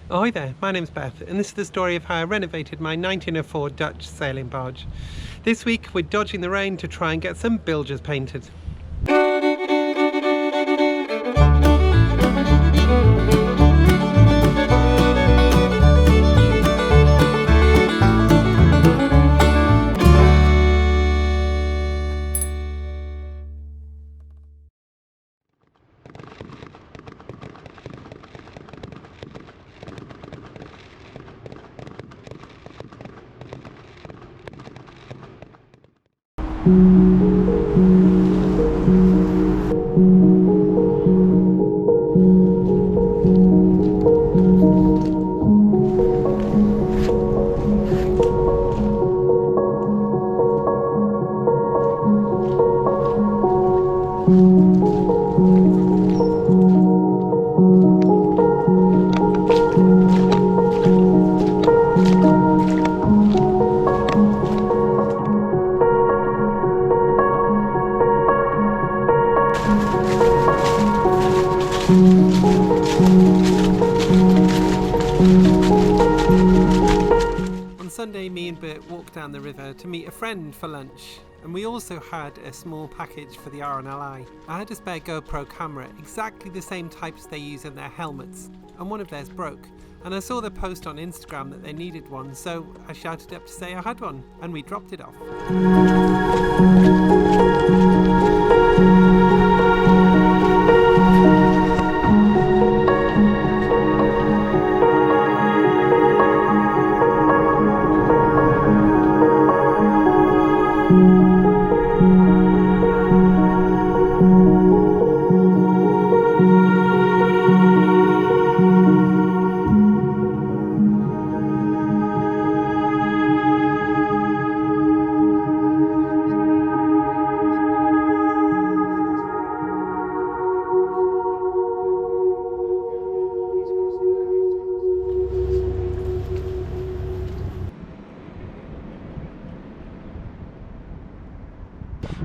Ahoy there, my name's Beth, and this is the story of how I renovated my 1904 Dutch sailing barge. This week we're dodging the rain to try and get some bilges painted. On Sunday, me and Bert walked down the river to meet a friend for lunch, and we also had a small package for the RNLI. I had a spare GoPro camera, exactly the same types they use in their helmets, and one of theirs broke. And I saw their post on Instagram that they needed one, so I shouted up to say I had one, and we dropped it off.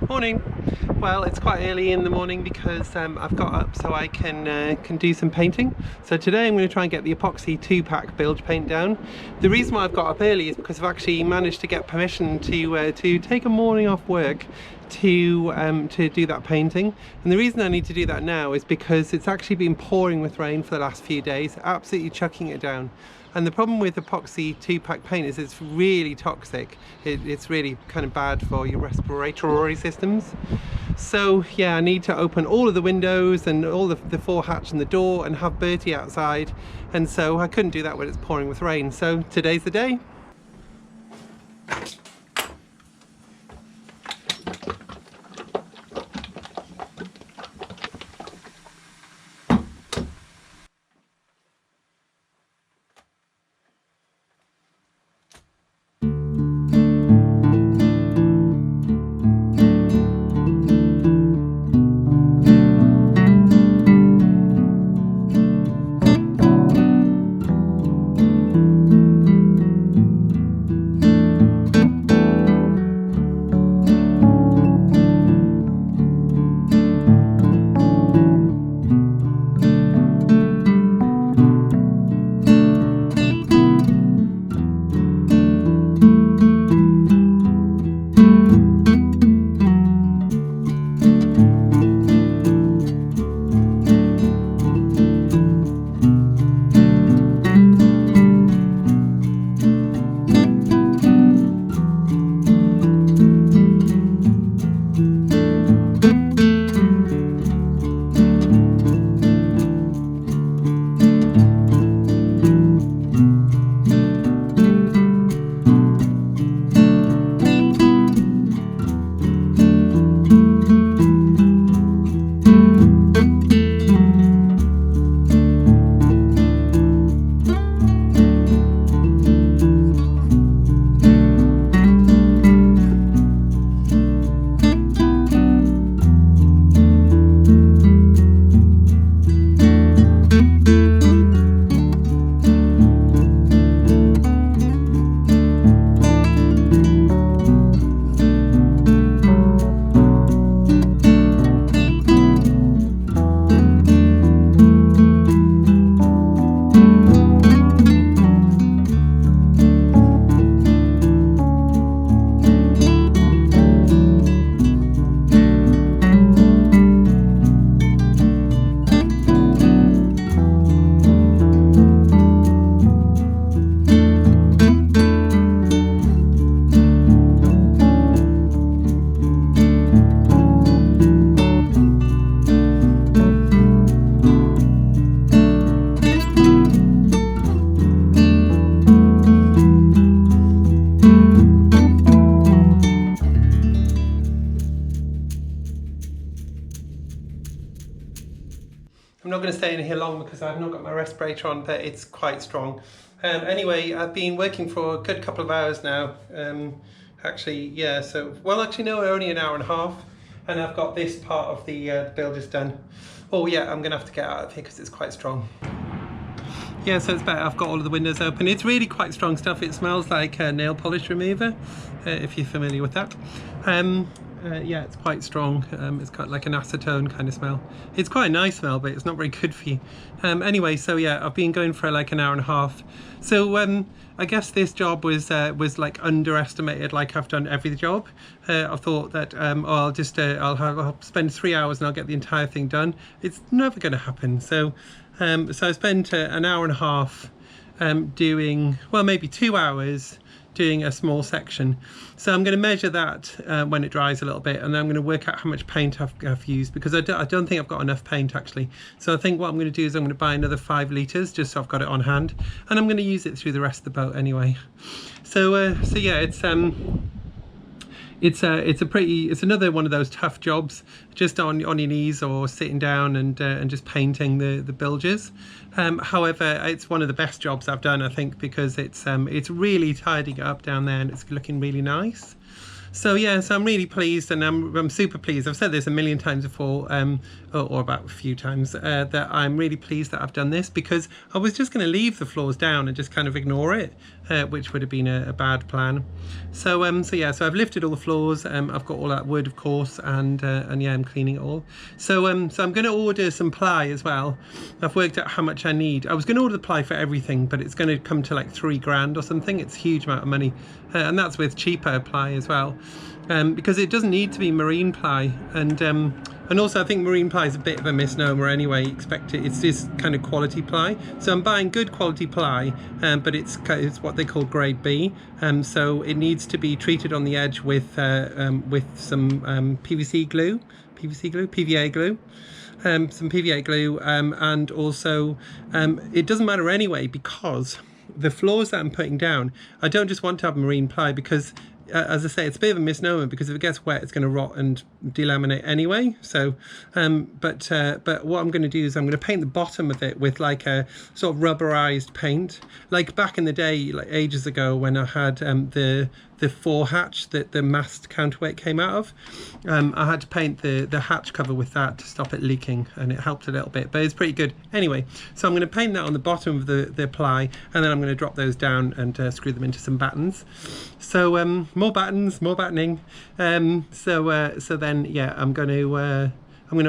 Morning. Well, it's quite early in the morning because I've got up so I can do some painting. So today I'm going to try and get the epoxy 2-pack bilge paint down. The reason why I've got up early is because I've actually managed to get permission to take a morning off work to do that painting. And the reason I need to do that now is because it's actually been pouring with rain for the last few days, absolutely chucking it down. And the problem with epoxy 2-pack paint is it's really toxic. It's really kind of bad for your respiratory systems. So yeah, I need to open all of the windows and all the forehatch and the door and have Bertie outside. And so I couldn't do that when it's pouring with rain. So today's the day. stay in here long because I've not got my respirator on, but it's quite strong. Anyway, I've been working for a good couple of hours now. Actually, yeah, so, well, actually, no, only an hour and a half. And I've got this part of the Bilges done. Oh, yeah, I'm going to have to get out of here because it's quite strong. Yeah, so it's better. I've got all of the windows open. It's really quite strong stuff. It smells like a nail polish remover, if you're familiar with that. Yeah, it's quite strong. It's got like an acetone kind of smell. It's quite a nice smell, but it's not very good for you. Anyway, so yeah, I've been going for like an hour and a half. So I guess this job was like underestimated, like I've done every job. I thought that I'll spend 3 hours and I'll get the entire thing done. It's never going to happen. So I spent an hour and a half doing, well, maybe 2 hours doing a small section. So I'm going to measure that when it dries a little bit, and then I'm going to work out how much paint I've used, because I don't think I've got enough paint actually. So I think what I'm going to do is I'm going to buy another 5 litres just so I've got it on hand, and I'm going to use it through the rest of the boat anyway. So yeah, it's another one of those tough jobs, just on your knees or sitting down and just painting the bilges. However, it's one of the best jobs I've done, I think, because it's really tidying it up down there and it's looking really nice. So yeah, so I'm really pleased, and I'm super pleased. I've said this a million times before, or about a few times, that I'm really pleased that I've done this, because I was just going to leave the floors down and just kind of ignore it, which would have been a bad plan. So yeah, so I've lifted all the floors. I've got all that wood, of course, and yeah, I'm cleaning it all. So I'm going to order some ply as well. I've worked out how much I need. I was going to order the ply for everything, but it's going to come to like 3 grand or something. It's a huge amount of money, and that's with cheaper ply as well. Because it doesn't need to be marine ply, and also I think marine ply is a bit of a misnomer anyway. It's just kind of quality ply. So I'm buying good quality ply, but it's what they call grade B. So it needs to be treated on the edge with some PVA glue, some PVA glue, and also it doesn't matter anyway, because the floors that I'm putting down, I don't just want to have marine ply, because as I say, it's a bit of a misnomer, because if it gets wet it's going to rot and delaminate anyway. So but what I'm going to do is I'm going to paint the bottom of it with like a sort of rubberized paint, like back in the day, like ages ago, when I had the fore hatch that the mast counterweight came out of. I had to paint the hatch cover with that to stop it leaking, and it helped a little bit, but it's pretty good. Anyway, so I'm going to paint that on the bottom of the ply, and then I'm going to drop those down and screw them into some battens. So more battens, more battening. So then yeah, I'm going to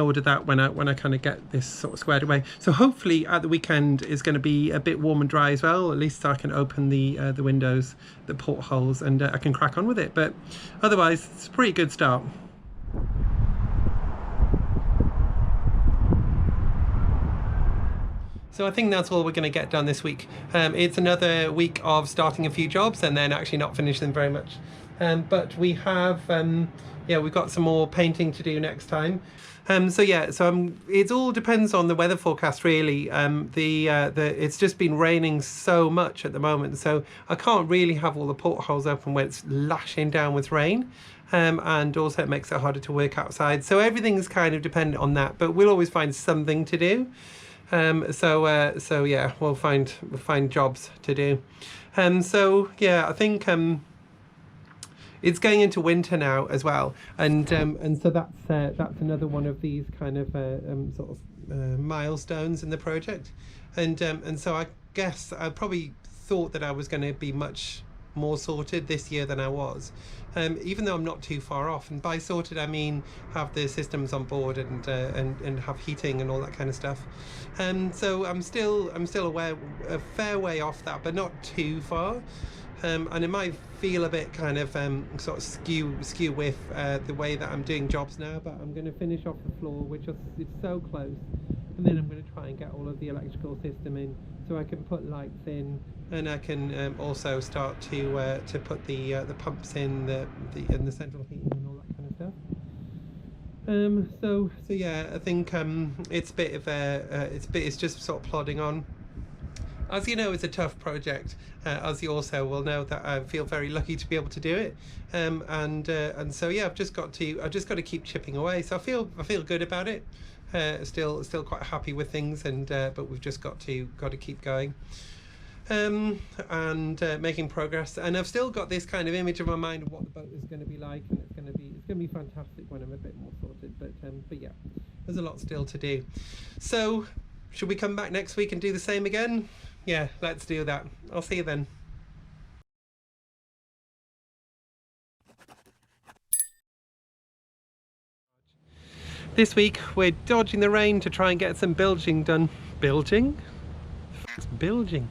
order that when I kind of get this sort of squared away. So hopefully at the weekend is going to be a bit warm and dry as well. At least I can open the windows, the portholes, and I can crack on with it. But otherwise, it's a pretty good start. So I think that's all we're going to get done this week. It's another week of starting a few jobs and then actually not finishing them very much. But we have, yeah, we've got some more painting to do next time. So yeah, it all depends on the weather forecast really. It's just been raining so much at the moment, so I can't really have all the portholes open when it's lashing down with rain. And also it makes it harder to work outside. So everything's kind of dependent on that, but we'll always find something to do. So yeah, we'll find jobs to do. So yeah, I think it's going into winter now as well, and so that's another one of these kind of sort of milestones in the project, and so I guess I probably thought that I was going to be much more sorted this year than I was, even though I'm not too far off. And by sorted I mean have the systems on board and have heating and all that kind of stuff. So I'm still aware, a fair way off that, but not too far. And it might feel a bit kind of sort of skew with the way that I'm doing jobs now, but I'm going to finish off the floor, which is so close, and then I'm going to try and get all of the electrical system in so I can put lights in, and I can also start to put the pumps in, the central heating and all that kind of stuff. So yeah, I think it's a bit of it's just sort of plodding on. As you know, it's a tough project. As you also will know, that I feel very lucky to be able to do it, and so yeah, I've just got to keep chipping away. So I feel good about it. Still quite happy with things, and but we've just got to keep going. And making progress, and I've still got this kind of image in my mind of what the boat is going to be like, and it's going to be fantastic when I'm a bit more sorted, but yeah, there's a lot still to do. So should we come back next week and do the same again? Yeah, let's do that. I'll see you then. This week we're dodging the rain to try and get some bilging done. Bilging? It's bilging.